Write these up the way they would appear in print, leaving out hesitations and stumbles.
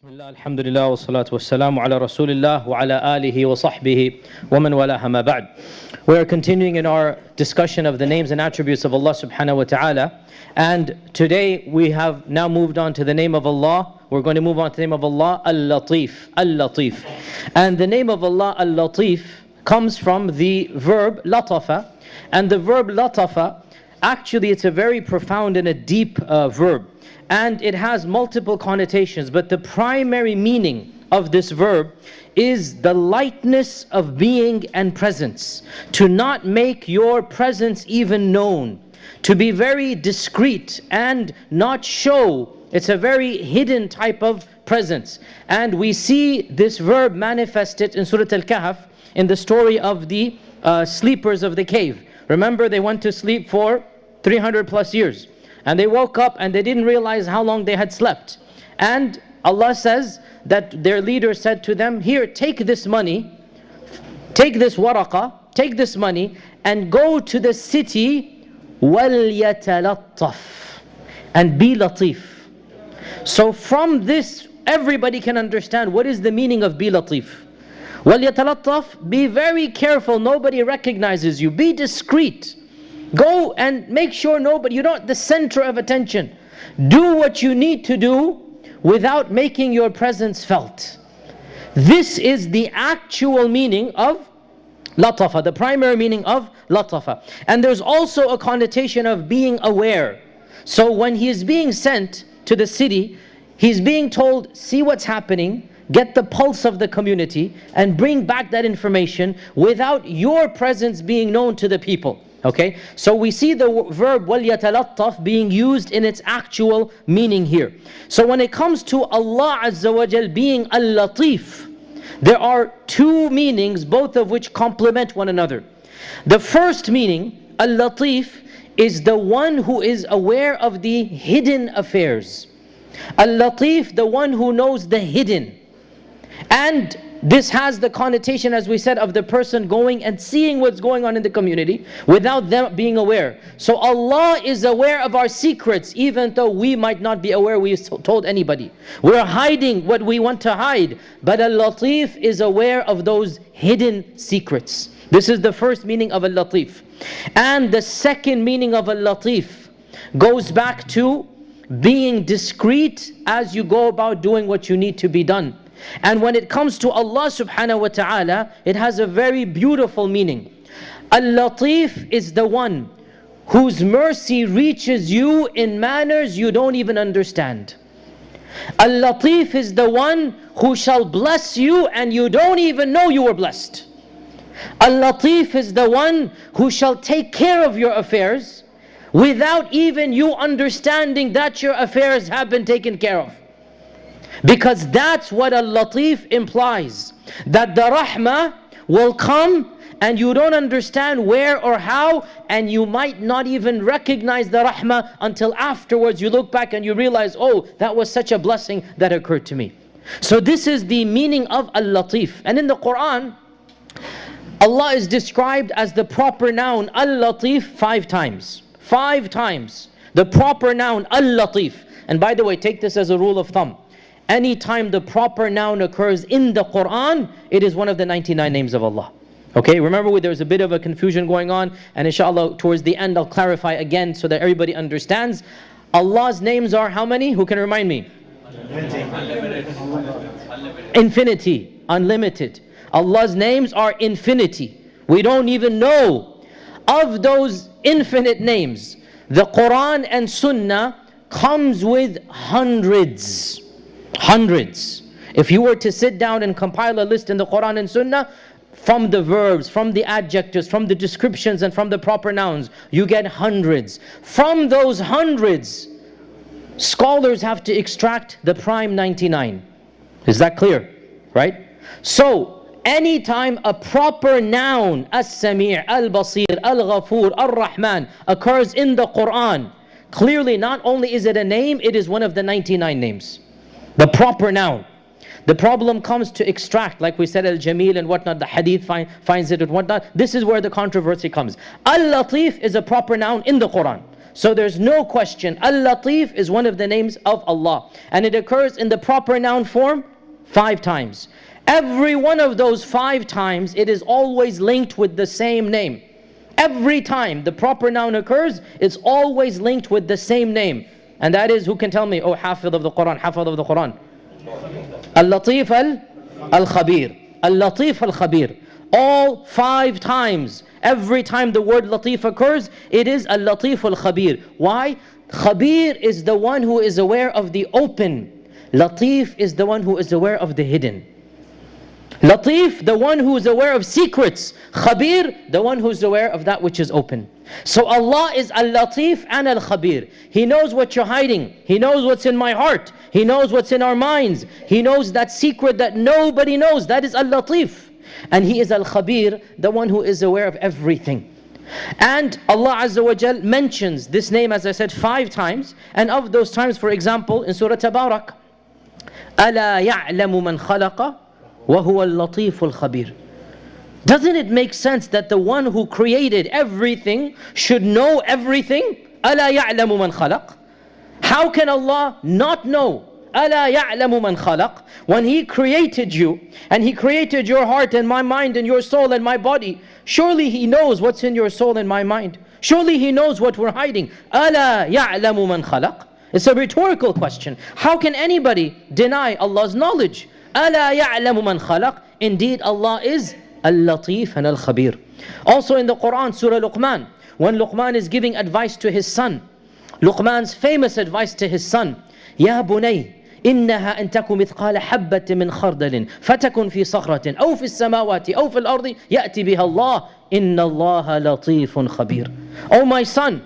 Bismillah, Alhamdulillah, wa salatu wa salamu ala Rasulillah wa ala alihi wa sahbihi wa man walaha ma ba'd. We are continuing in our discussion of the names and attributes of Allah subhanahu wa ta'ala. And today we have now moved on to the name of Allah. We're going to move on to the name of Allah, al-Lateef. Al-Lateef. And the name of Allah, al-Lateef, comes from the verb latafa. And the verb latafa, actually it's a very profound and a deep verb. And it has multiple connotations, but the primary meaning of this verb is the lightness of being and presence. To not make your presence even known. To be very discreet and not show. It's a very hidden type of presence. And we see this verb manifested in Surah Al-Kahf in the story of the sleepers of the cave. Remember, they went to sleep for 300 plus years. And they woke up and they didn't realize how long they had slept. And Allah says that their leader said to them, here, take this money, take this waraqa, take this money, and go to the city, وَلْيَتَلَطَّفْ, and be latif. So from this, everybody can understand what is the meaning of be latif. وَلْيَتَلَطَّفْ, be very careful, nobody recognizes you, be discreet. Go and make sure nobody, you're not the center of attention. Do what you need to do without making your presence felt. This is the actual meaning of latafa, the primary meaning of latafa. And there's also a connotation of being aware. So when he is being sent to the city, he's being told, see what's happening, get the pulse of the community, and bring back that information without your presence being known to the people. Okay, so we see the verb وَلْيَتَلَطَّفْ being used in its actual meaning here. So when it comes to Allah Azza wa Jal being al-Lateef, there are two meanings, both of which complement one another. The first meaning, al-Lateef, is the one who is aware of the hidden affairs. Al-Lateef, the one who knows the hidden. And this has the connotation, as we said, of the person going and seeing what's going on in the community without them being aware. So Allah is aware of our secrets, even though we might not be aware we told anybody. We're hiding what we want to hide, but al-Lateef is aware of those hidden secrets. This is the first meaning of al-Lateef. And the second meaning of al-Lateef goes back to being discreet as you go about doing what you need to be done. And when it comes to Allah subhanahu wa ta'ala, it has a very beautiful meaning. Al-Lateef is the one whose mercy reaches you in manners you don't even understand. Al-Lateef is the one who shall bless you and you don't even know you were blessed. Al-Lateef is the one who shall take care of your affairs without even you understanding that your affairs have been taken care of. Because that's what al-Lateef implies. That the rahmah will come and you don't understand where or how, and you might not even recognize the rahmah until afterwards you look back and you realize, oh, that was such a blessing that occurred to me. So this is the meaning of al-Lateef. And in the Quran, Allah is described as the proper noun al-Lateef 5 times. 5 times. The proper noun al-Lateef. And by the way, take this as a rule of thumb. Anytime the proper noun occurs in the Quran, it is one of the 99 names of Allah. Okay, remember there's a bit of a confusion going on, and inshallah towards the end I'll clarify again so that everybody understands. Allah's names are how many? Who can remind me? Infinity, unlimited. Allah's names are infinity. We don't even know. Of those infinite names, the Quran and Sunnah comes with hundreds. Hundreds. If you were to sit down and compile a list in the Quran and Sunnah, from the verbs, from the adjectives, from the descriptions and from the proper nouns, you get hundreds. From those hundreds, scholars have to extract the prime 99. Is that clear? Right? So, anytime a proper noun, as-Sami', al-Basir, al-Ghafur, al-Rahman, occurs in the Quran, clearly not only is it a name, it is one of the 99 names. The proper noun. The problem comes to extract, like we said, al-Jamil and whatnot, the hadith finds it and whatnot. This is where the controversy comes. Al-Lateef is a proper noun in the Quran. So there's no question, al-Lateef is one of the names of Allah. And it occurs in the proper noun form 5 times. Every one of those 5 times, it is always linked with the same name. Every time the proper noun occurs, it's always linked with the same name. And that is, who can tell me? Oh, Hafidh of the Quran, Hafidh of the Quran. Al-Lateef al-Khabir. Al-Lateef al-Khabir. All 5 times. Every time the word Lateef occurs, it is Al-Lateef al-Khabir. Why? Khabir is the one who is aware of the open. Lateef is the one who is aware of the hidden. Lateef, the one who is aware of secrets. Khabir, the one who is aware of that which is open. So Allah is Al-Lateef and Al-Khabir. He knows what you're hiding. He knows what's in my heart. He knows what's in our minds. He knows that secret that nobody knows. That is Al-Lateef. And He is Al-Khabir, the one who is aware of everything. And Allah Azza wa Jal mentions this name, as I said, 5 times. And of those times, for example, in Surah Tabarak, أَلَا يَعْلَمُ مَنْ خَلَقَ وَهُوَ اللَّطِيفُ الْخَبِيرُ. Doesn't it make sense that the one who created everything should know everything? أَلَا يَعْلَمُ مَنْ خَلَقَ. How can Allah not know? أَلَا يَعْلَمُ مَنْ خَلَقَ. When He created you, and He created your heart and my mind and your soul and my body, surely He knows what's in your soul and my mind. Surely He knows what we're hiding. أَلَا يَعْلَمُ مَنْ خَلَقَ. It's a rhetorical question. How can anybody deny Allah's knowledge? أَلَا يَعْلَمُ مَنْ خَلَقَ. Indeed, Allah is Al-Lateef and Al-Khabir. Also in the Quran, Surah Luqman, when Luqman is giving advice to his son, Luqman's famous advice to his son, يَا بُنَيْ إنها أن تكن مثقال حبة من خردل فتكن في صخرة أو في السماوات أو في الأرض يأتي بها الله إن الله لطيف خبير. Oh my son,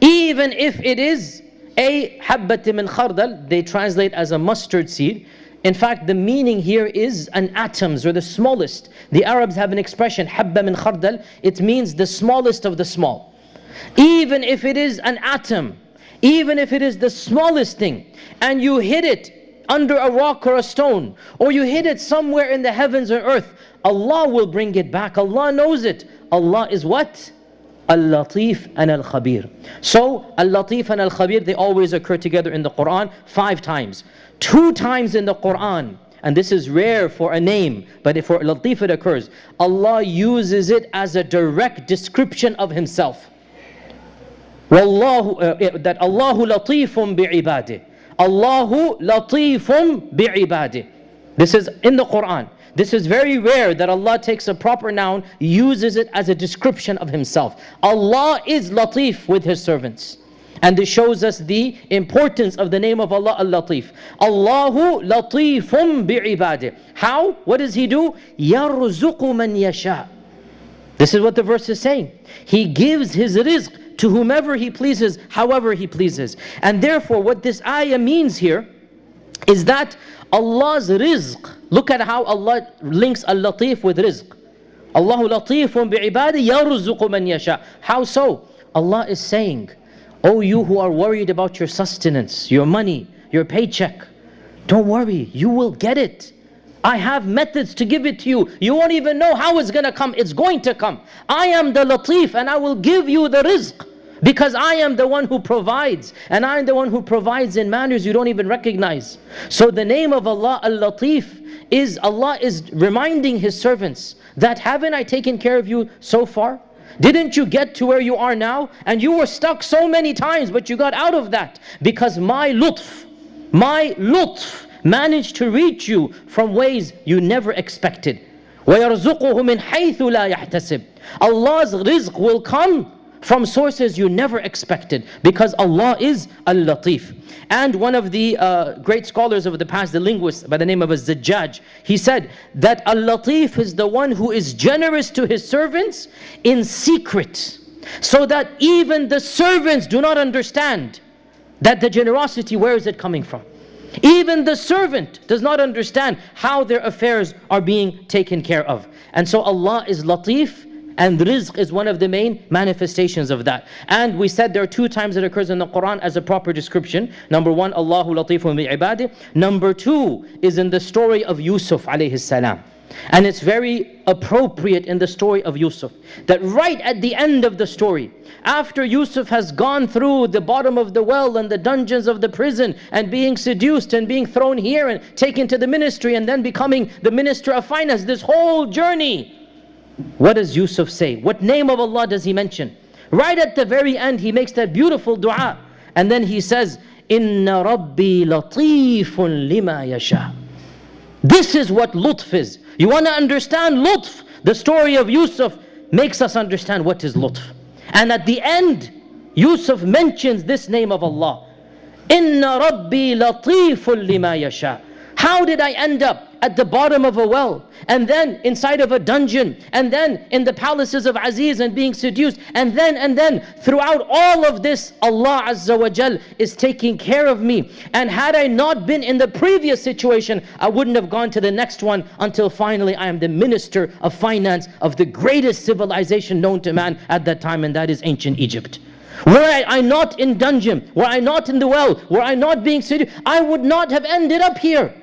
even if it is a حبة من خردل, they translate as a mustard seed. In fact, the meaning here is an atoms, or the smallest. The Arabs have an expression, حبة من خردل. It means the smallest of the small. Even if it is an atom, even if it is the smallest thing, and you hid it under a rock or a stone, or you hid it somewhere in the heavens or earth, Allah will bring it back. Allah knows it. Allah is what? Al-Lateef and Al-Khabir. So, Al-Lateef and Al-Khabir, they always occur together in the Quran 5 times. 2 times in the Quran, and this is rare for a name, but if for Lateef it occurs, Allah uses it as a direct description of Himself. Wallahu, that Allahu latifun bi'ibadih. Allahu latifun bi'ibadih. This is in the Quran. This is very rare that Allah takes a proper noun, uses it as a description of Himself. Allah is Lateef with His servants. And this shows us the importance of the name of Allah, Al-Lateef. Allahu latifun bi'ibadih. How? What does He do? يَرْزُقُ مَنْ يَشَاءُ. This is what the verse is saying. He gives His rizq to whomever He pleases, however He pleases. And therefore, what this ayah means here is that Allah's rizq, look at how Allah links Al-Lateef with rizq. Allahu latifun bi'ibadi yarzuqu man yasha. How so? Allah is saying, oh, you who are worried about your sustenance, your money, your paycheck, don't worry, you will get it. I have methods to give it to you. You won't even know how it's going to come. It's going to come. I am the Lateef, and I will give you the rizq, because I am the one who provides, and I am the one who provides in manners you don't even recognize. So the name of Allah, Al-Lateef, is Allah is reminding His servants that haven't I taken care of you so far? Didn't you get to where you are now? And you were stuck so many times, but you got out of that because my lutf managed to reach you from ways you never expected. وَيَرْزُقُهُ مِنْ حَيْثُ لَا يَحْتَسِبُ. Allah's rizq will come from sources you never expected, because Allah is Al-Lateef. And one of the great scholars of the past, the linguist by the name of Az-Zajjaj, he said that Al-Lateef is the one who is generous to His servants in secret, so that even the servants do not understand that the generosity, where is it coming from? Even the servant does not understand how their affairs are being taken care of. And so Allah is Lateef, and rizq is one of the main manifestations of that. And we said there are 2 times it occurs in the Quran as a proper description. Number 1, Allahu latifun bi'ibadih. Number 2 is in the story of Yusuf alayhi salam. And it's very appropriate in the story of Yusuf, that right at the end of the story, after Yusuf has gone through the bottom of the well and the dungeons of the prison, and being seduced and being thrown here and taken to the ministry and then becoming the minister of finance, this whole journey, what does Yusuf say? What name of Allah does he mention? Right at the very end, he makes that beautiful dua, and then he says, Inna Rabbi Lateefun lima yasha. This is what lutf is. You want to understand lutf? The story of Yusuf makes us understand what is lutf. And at the end, Yusuf mentions this name of Allah. Inna Rabbi Lateefun lima yasha. How did I end up at the bottom of a well, and then inside of a dungeon, and then in the palaces of Aziz and being seduced, and then throughout all of this, Allah Azza wa Jal is taking care of me. And had I not been in the previous situation, I wouldn't have gone to the next one until finally I am the minister of finance of the greatest civilization known to man at that time, and that is ancient Egypt. Were I not in dungeon, were I not in the well, were I not being seduced, I would not have ended up here.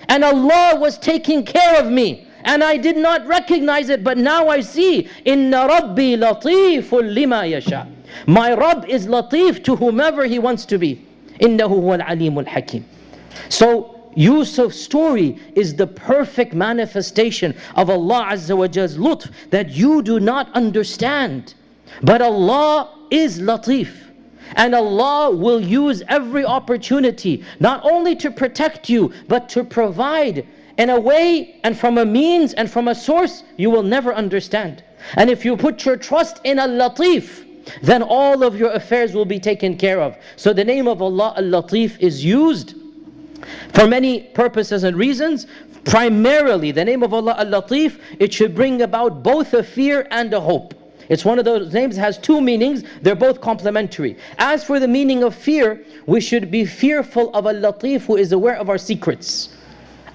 And Allah was taking care of me, and I did not recognize it, but now I see. Inna Rabbi Lateefun lima yasha. My Rabb is Lateef to whomever He wants to be. Innahu huwal alimul hakim. So Yusuf's story is the perfect manifestation of Allah Azza wa Jal's lutf that you do not understand. But Allah is Lateef. And Allah will use every opportunity, not only to protect you, but to provide in a way and from a means and from a source you will never understand. And if you put your trust in al-Lateef, then all of your affairs will be taken care of. So the name of Allah, al-Lateef, is used for many purposes and reasons. Primarily, the name of Allah, al-Lateef, it should bring about both a fear and a hope. It's one of those names that has two meanings. They're both complementary. As for the meaning of fear, we should be fearful of al-Lateef, who is aware of our secrets.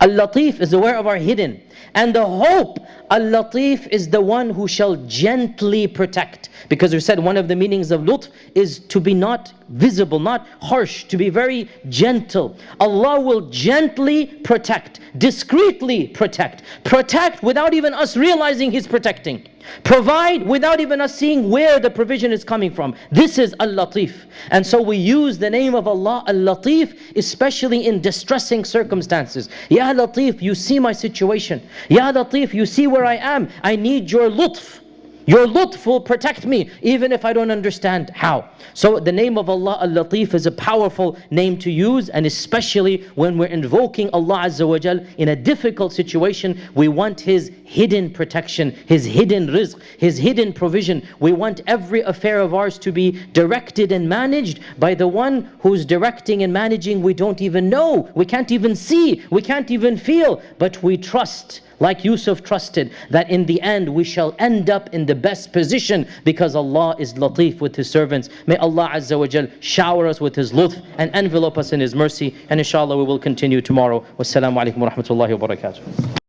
Al-Lateef is aware of our hidden. And the hope, al-Lateef is the one who shall gently protect. Because we said one of the meanings of lutf is to be not visible, not harsh, to be very gentle. Allah will gently protect, discreetly protect. Protect without even us realizing He's protecting. Provide without even us seeing where the provision is coming from. This is al-Lateef. And so we use the name of Allah, al-Lateef, especially in distressing circumstances. Ya Lateef, you see my situation. Ya Lateef, you see where I am. I need your lutf. Your lutf will protect me even if I don't understand how. So the name of Allah, al-Lateef, is a powerful name to use, and especially when we're invoking Allah Azza wa Jal in a difficult situation, we want His hidden protection, His hidden rizq, His hidden provision. We want every affair of ours to be directed and managed by the one who's directing and managing we don't even know, we can't even see, we can't even feel, but we trust. Like Yusuf trusted that in the end we shall end up in the best position because Allah is Lateef with His servants. May Allah Azza wa Jal shower us with His lutf and envelope us in His mercy. And inshallah we will continue tomorrow. Wassalamu alaikum wa rahmatullahi wa barakatuh.